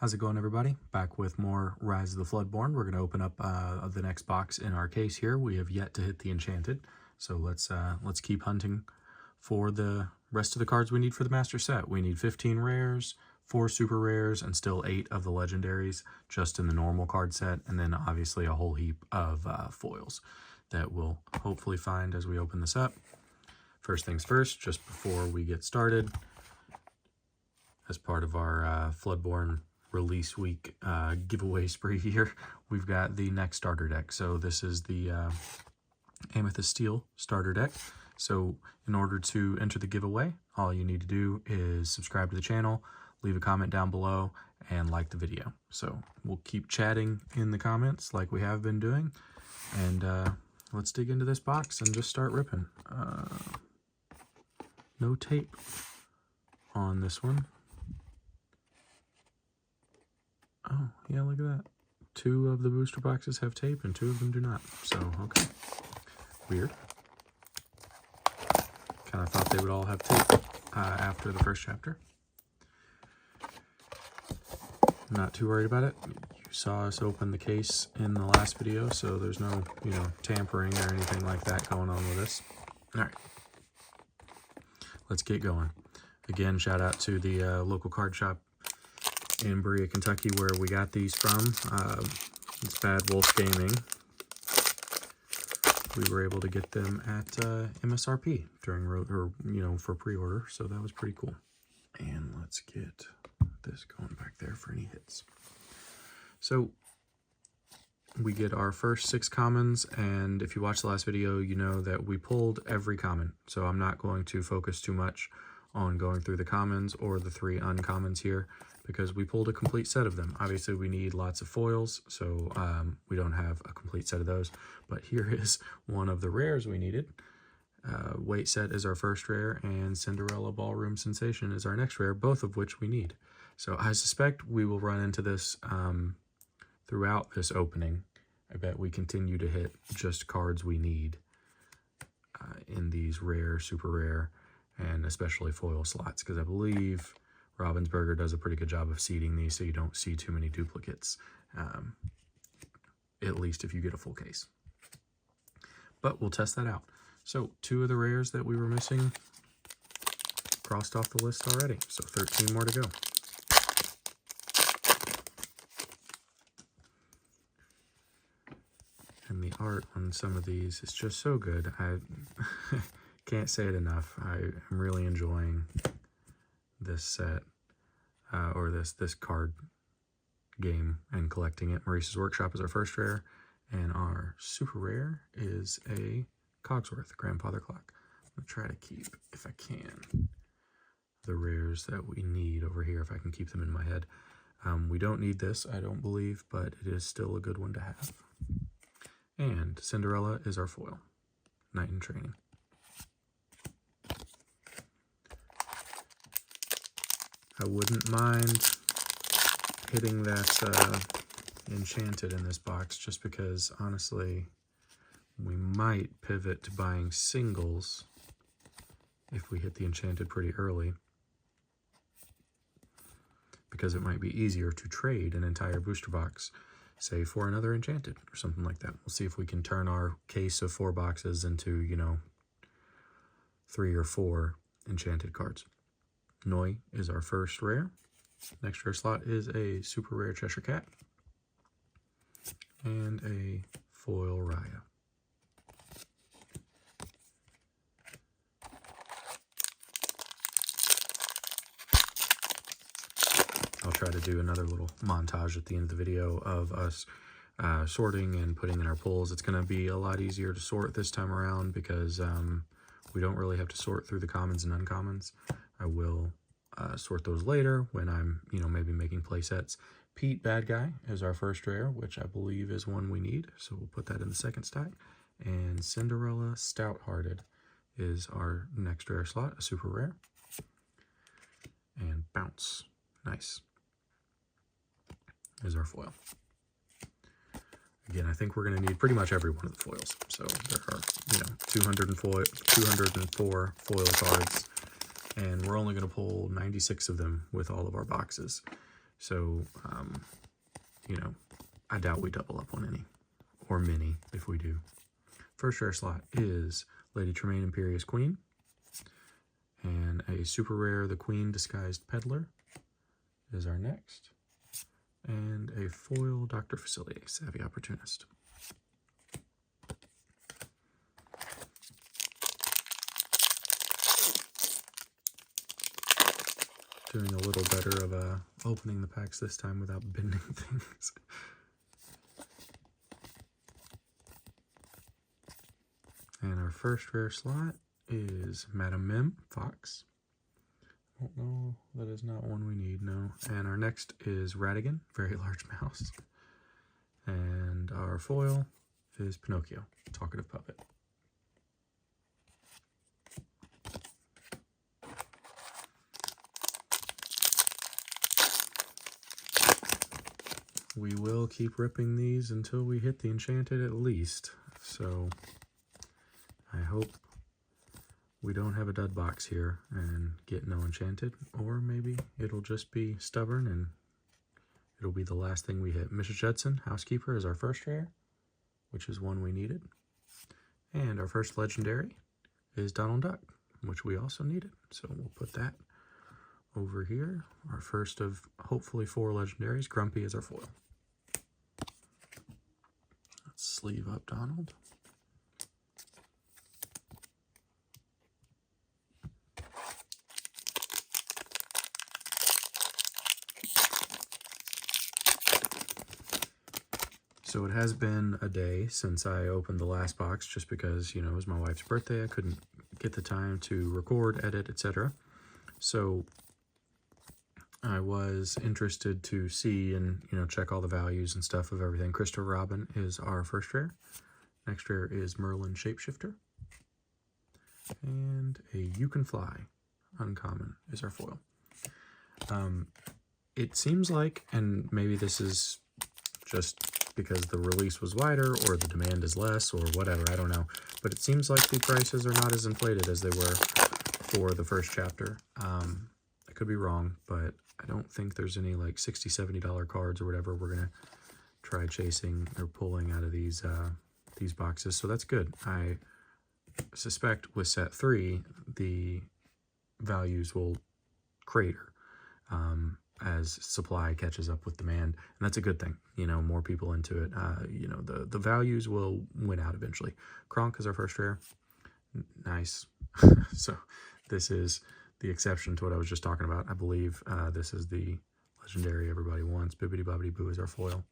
How's it going, everybody? Back with more Rise of the Floodborn. We're going to open up the next box in our case here. We have yet to hit the Enchanted, so let's keep hunting for the rest of the cards we need for the Master Set. We need 15 rares, 4 super rares, and still 8 of the Legendaries just in the normal card set, and then obviously a whole heap of foils that we'll hopefully find as we open this up. First things first, just before we get started, as part of our Floodborn release week giveaway spree here, we've got the next starter deck. So this is the Amethyst Steel starter deck. So in order to enter the giveaway, all you need to do is subscribe to the channel, leave a comment down below, and like the video. So we'll keep chatting in the comments like we have been doing, and let's dig into this box and just start ripping. No tape on this one. Oh, yeah, look at that. 2 of the booster boxes have tape and 2 of them do not. So, okay. Weird. Kind of thought they would all have tape after the first chapter. Not too worried about it. You saw us open the case in the last video, so there's no, tampering or anything like that going on with this. All right. Let's get going. Again, shout out to the local card shop in Berea, Kentucky, where we got these from. It's Bad Wolf Gaming. We were able to get them at MSRP during for pre-order, so that was pretty cool. And let's get this going back there for any hits. So we get our first 6 commons, and if you watched the last video, you know that we pulled every common. So I'm not going to focus too much on going through the commons or the 3 uncommons here, because we pulled a complete set of them. Obviously, we need lots of foils, so we don't have a complete set of those. But here is one of the rares we needed. Weight Set is our first rare, and Cinderella Ballroom Sensation is our next rare, both of which we need. So I suspect we will run into this throughout this opening. I bet we continue to hit just cards we need in these rare, super rare, and especially foil slots, because I believe Ravensburger does a pretty good job of seeding these so you don't see too many duplicates, at least if you get a full case. But we'll test that out. So 2 of the rares that we were missing crossed off the list already, so 13 more to go. And the art on some of these is just so good. I can't say it enough. I am really enjoying this set, or this card game, and collecting it. Maurice's Workshop is our first rare, and our super rare is a Cogsworth Grandfather Clock. I'm going to try to keep, if I can, the rares that we need over here, if I can keep them in my head. We don't need this, I don't believe, but it is still a good one to have. And Cinderella is our foil. Knight in Training. I wouldn't mind hitting that Enchanted in this box, just because, honestly, we might pivot to buying singles if we hit the Enchanted pretty early, because it might be easier to trade an entire booster box, say, for another Enchanted or something like that. We'll see if we can turn our case of 4 boxes into, 3 or 4 Enchanted cards. Noi is our first rare. Next rare slot is a super rare Cheshire Cat and a foil Raya. I'll try to do another little montage at the end of the video of us sorting and putting in our pulls. It's going to be a lot easier to sort this time around, because we don't really have to sort through the commons and uncommons. I will sort those later when I'm, maybe making play sets. Pete Bad Guy is our first rare, which I believe is one we need, so we'll put that in the second stack. And Cinderella Stout-Hearted is our next rare slot, a super rare. And Bounce, nice, is our foil. Again, I think we're going to need pretty much every one of the foils. So there are, 204 foil cards, and we're only going to pull 96 of them with all of our boxes. So, you know, I doubt we double up on any, or many if we do. First rare slot is Lady Tremaine Imperious Queen, and a super rare The Queen Disguised Peddler is our next, and a foil Dr. Facilier, Savvy Opportunist. Doing a little better of opening the packs this time without bending things. And our first rare slot is Madame Mim, Fox. Oh no, that is not one we need, no. And our next is Radigan, Very Large Mouse. And our foil is Pinocchio, Talkative Puppet. We will keep ripping these until we hit the enchanted at least. So I hope we don't have a dud box here and get no enchanted, or maybe it'll just be stubborn and it'll be the last thing we hit. Mrs. Judson, Housekeeper, is our first rare, which is one we needed. And our first legendary is Donald Duck, which we also needed. So we'll put that over here. Our first of hopefully 4 legendaries. Grumpy is our foil. Let's sleeve up Donald. So it has been a day since I opened the last box, just because, you know, it was my wife's birthday. I couldn't get the time to record, edit, etc. So I was interested to see and, you know, check all the values and stuff of everything. Christopher Robin is our first rare. Next rare is Merlin Shapeshifter. And a You Can Fly, uncommon, is our foil. It seems like, and maybe this is just because the release was wider or the demand is less or whatever, I don't know. But it seems like the prices are not as inflated as they were for the first chapter. I could be wrong, but I don't think there's any like $60, $70 cards or whatever we're going to try chasing or pulling out of these boxes. So that's good. I suspect with set 3, the values will crater as supply catches up with demand, and that's a good thing. You know, more people into it. You know, the values will win out eventually. Kronk is our first rare. Nice. So this is the exception to what I was just talking about. I believe this is the legendary everybody wants. Bibbidi Bobbidi Boo is our foil.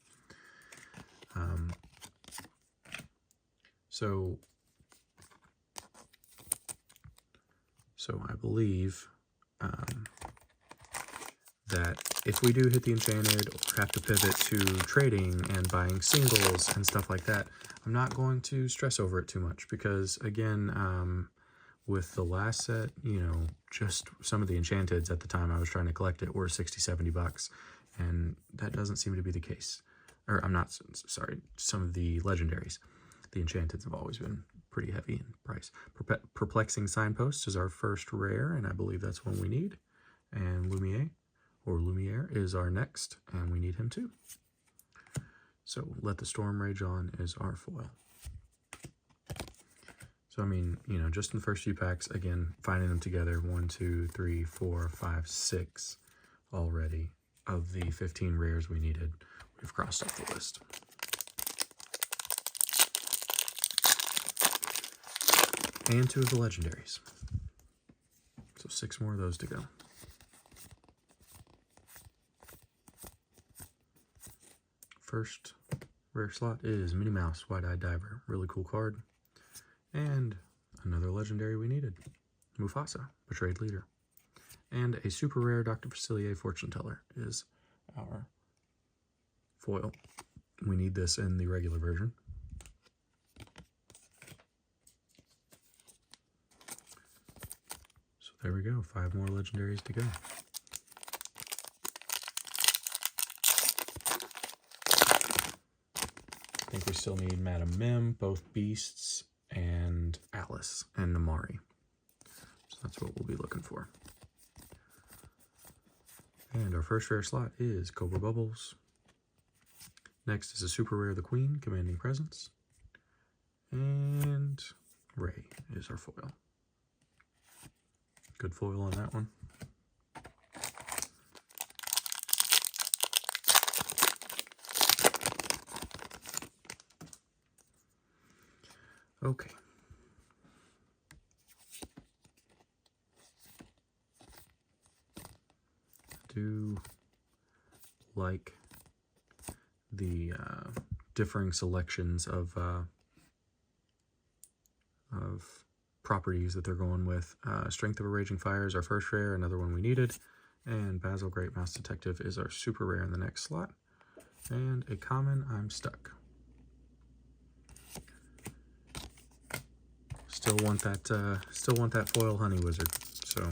So I believe that if we do hit the enchanted or have to pivot to trading and buying singles and stuff like that, I'm not going to stress over it too much, because again, with the last set, you know, just some of the enchanteds at the time I was trying to collect it were 60, 70 bucks, and that doesn't seem to be the case. Or I'm not, sorry, some of the legendaries. The enchanteds have always been pretty heavy in price. Perplexing Signpost is our first rare, and I believe that's one we need. And Lumiere is our next, and we need him too. So Let the Storm Rage On is our foil. So, I mean, you know, just in the first few packs, again, finding them together, 1, 2, 3, 4, 5, 6 already of the 15 rares we needed. We've crossed off the list. And 2 of the legendaries. So 6 more of those to go. First rare slot is Minnie Mouse, Wide-Eyed Diver. Really cool card. And another legendary we needed. Mufasa, Betrayed Leader. And a super rare Dr. Facilier Fortune Teller is our foil. We need this in the regular version. So there we go, 5 more legendaries to go. I think we still need Madame Mim, both Beasts, and Alice, and Namari. So that's what we'll be looking for. And our first rare slot is Cobra Bubbles. Next is a super rare, the Queen, Commanding Presence. And Ray is our foil. Good foil on that one. Okay. Do like the differing selections of properties that they're going with. Strength of a Raging Fire is our first rare, another one we needed. And Basil Great Mouse Detective is our super rare in the next slot. And a common, I'm stuck. Still want that foil Honey Wizard, so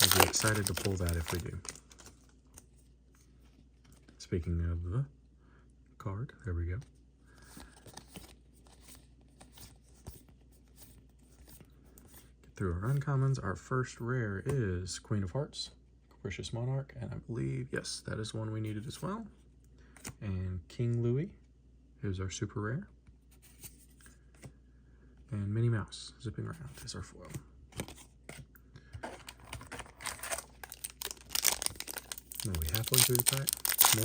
I'll be excited to pull that if we do. Speaking of the card, there we go. Get through our uncommons. Our first rare is Queen of Hearts, Capricious Monarch, and I believe, yes, that is one we needed as well. And King Louis is our super rare. And Minnie Mouse, Zipping Around, is our foil. Are we halfway through the pack? More?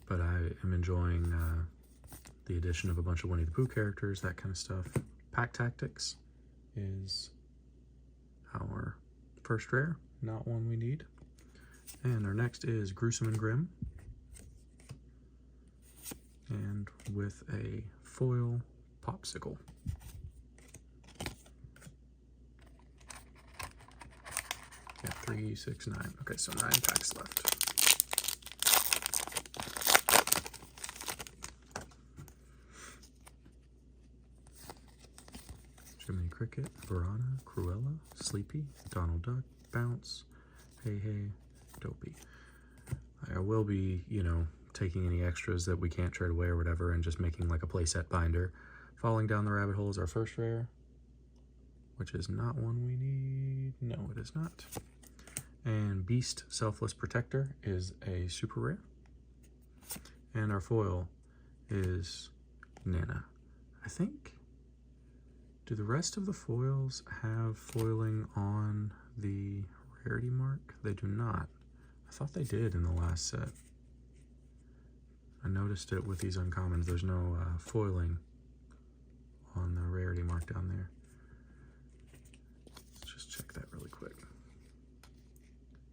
But I am enjoying the addition of a bunch of Winnie the Pooh characters, that kind of stuff. Pack Tactics is our first rare, not one we need. And our next is Gruesome and Grim. And with a foil Popsicle. Yeah, 3, 6, 9. Okay, so 9 packs left. Jiminy Cricket, Verona, Cruella, Sleepy, Donald Duck, Bounce, Hey Hey, Dopey. I will be, you know, taking any extras that we can't trade away or whatever and just making like a playset binder. Falling Down the Rabbit Hole is our first rare, which is not one we need. No, it is not. And Beast Selfless Protector is a super rare. And our foil is Nana. I think, do the rest of the foils have foiling on the rarity mark? They do not. I thought they did in the last set. I noticed it with these uncommons. There's no foiling on the rarity mark down there. Let's just check that really quick.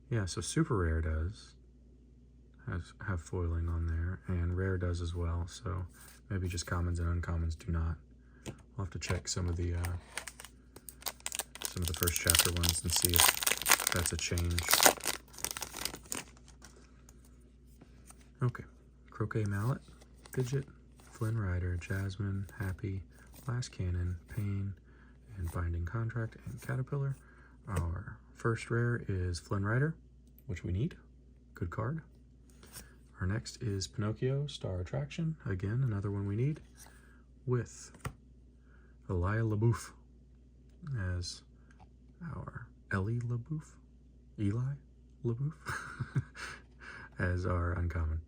Yeah, so super rare does have foiling on there, and rare does as well. So maybe just commons and uncommons do not. We'll have to check some of the first chapter ones and see if that's a change. Okay, Croquet Mallet, Fidget, Flynn Rider, Jasmine, Happy, Last Cannon, Pain, and Binding Contract, and Caterpillar. Our first rare is Flynn Rider, which we need. Good card. Our next is Pinocchio, Star Attraction. Again, another one we need. With Elia LaBeouf as our Eli LaBeouf as our uncommon.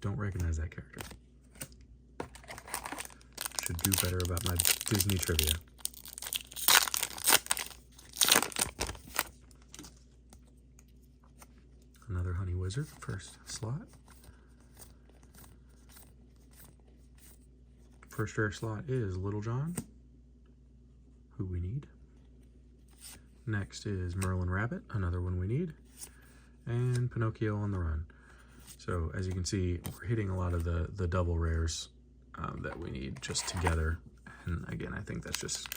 Don't recognize that character. Should do better about my Disney trivia. Another Honey Wizard, first slot. First rare slot is Little John, who we need. Next is Merlin Rabbit, another one we need. And Pinocchio on the Run. So as you can see, we're hitting a lot of the double rares that we need just together. And again, I think that's just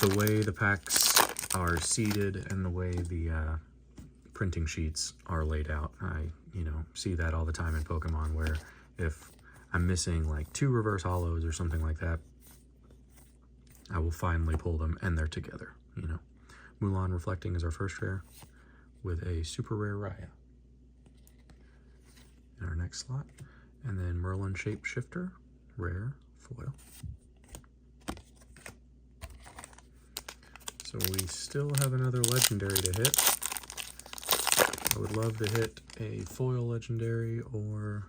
the way the packs are seeded and the way the printing sheets are laid out. I, see that all the time in Pokemon, where if I'm missing like 2 reverse hollows or something like that, I will finally pull them and they're together, Mulan Reflecting is our first rare with a super rare Raya. In our next slot And then Merlin Shapeshifter, rare, foil. So we still have another legendary to hit. I would love to hit a foil legendary or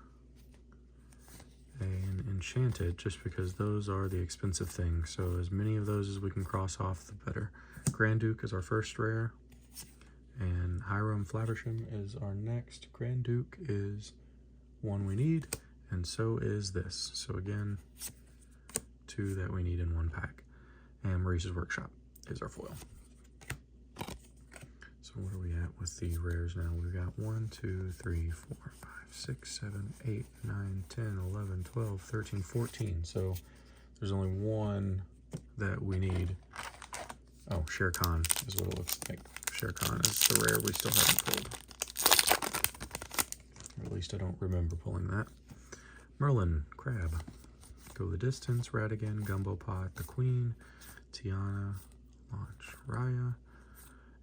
an enchanted, just because those are the expensive things. So as many of those as we can cross off, the better. Grand Duke is our first rare, and Hiram Flaversham is our next. Grand Duke is one we need, and so is this. So again, two that we need in one pack. And Maurice's Workshop is our foil. So what are we at with the rares now? We've got 1, 2, 3, 4, 5, 6, 7, 8, 9, 10, 11, 12, 13, 14. So there's only one that we need. Oh, Shere Khan is what it looks like. Shere Khan is the rare we still haven't pulled. Or at least I don't remember pulling that. Merlin, Crab. Go the Distance, Radigan, Gumbo Pot, the Queen, Tiana, Launch, Raya,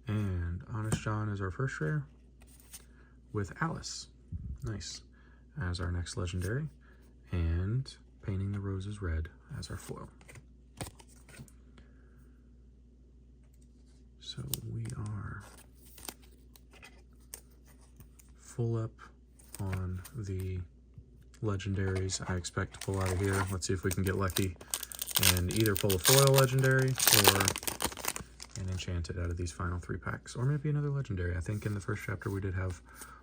and Honest John is our first rare, with Alice, nice, as our next legendary, and Painting the Roses Red as our foil. So we are full up on the legendaries I expect to pull out of here. Let's see if we can get lucky and either pull a foil legendary or an enchanted out of these final 3 packs, or maybe another legendary. I think in the first chapter we did have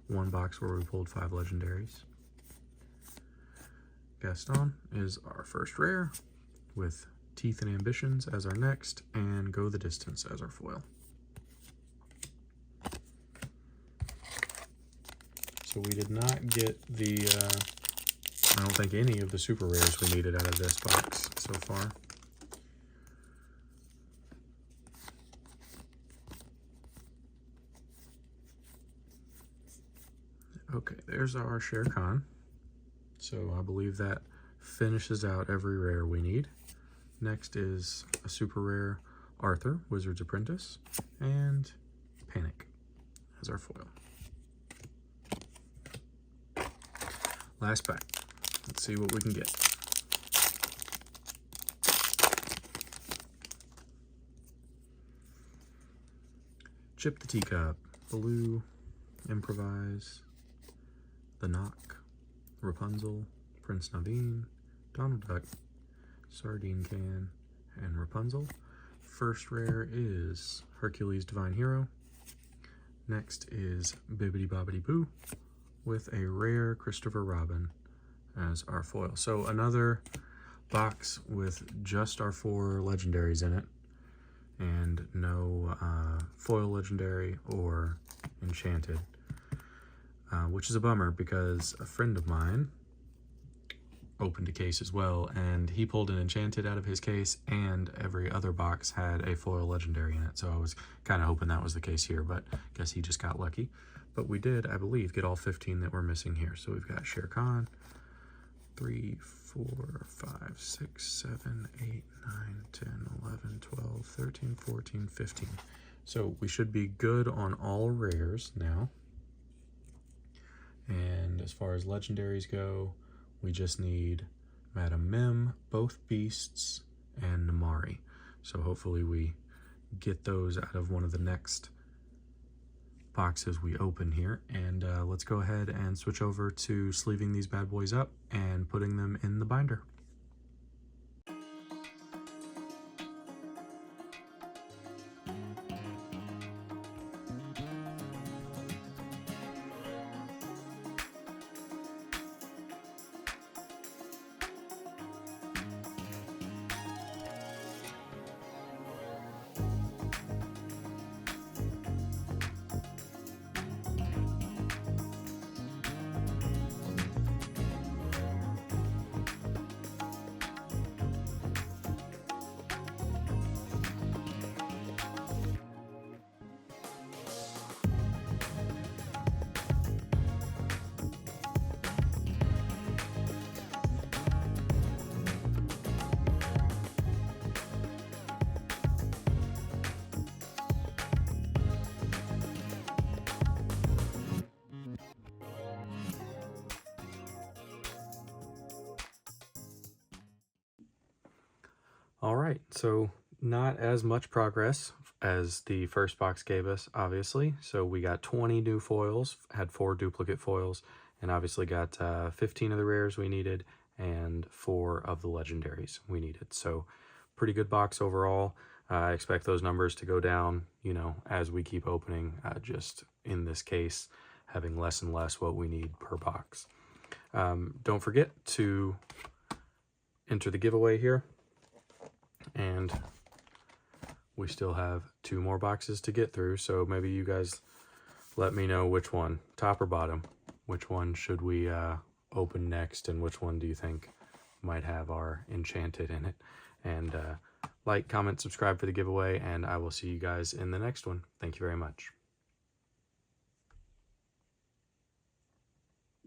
one box where we pulled 5 legendaries. Gaston is our first rare, with Teeth and Ambitions as our next, and Go the Distance as our foil. So we did not get the, I don't think any of the super rares we needed out of this box so far. Okay, there's our Shere Khan. So I believe that finishes out every rare we need. Next is a super rare Arthur, Wizard's Apprentice, and Panic as our foil. Last pack. Let's see what we can get. Chip the Teacup, Blue, Improvise, The Knock, Rapunzel, Prince Naveen, Donald Duck, Sardine Can, and Rapunzel. First rare is Hercules Divine Hero. Next is Bibbidi Bobbidi Boo, with a rare Christopher Robin as our foil. So another box with just our 4 legendaries in it, and no foil legendary or enchanted, which is a bummer because a friend of mine opened a case as well, and he pulled an enchanted out of his case, and every other box had a foil legendary in it. So I was kind of hoping that was the case here, but I guess he just got lucky. But we did, I believe, get all 15 that we're missing here. So we've got Shere Khan, 3, 4, 5, 6, 7, 8, 9, 10, 11, 12, 13, 14, 15. So we should be good on all rares now. And as far as legendaries go, we just need Madame Mim, both Beasts, and Namari. So hopefully we get those out of one of the next boxes we open here. And let's go ahead and switch over to sleeving these bad boys up and putting them in the binder. All right, so not as much progress as the first box gave us, obviously. So we got 20 new foils, had 4 duplicate foils, and obviously got 15 of the rares we needed and 4 of the legendaries we needed. So pretty good box overall. I expect those numbers to go down, you know, as we keep opening, just in this case, having less and less what we need per box. Don't forget to enter the giveaway here. And we still have 2 more boxes to get through, so maybe you guys let me know which one, top or bottom, which one should we open next, and which one do you think might have our enchanted in it. And like, comment, subscribe for the giveaway, and I will see you guys in the next one. Thank you very much.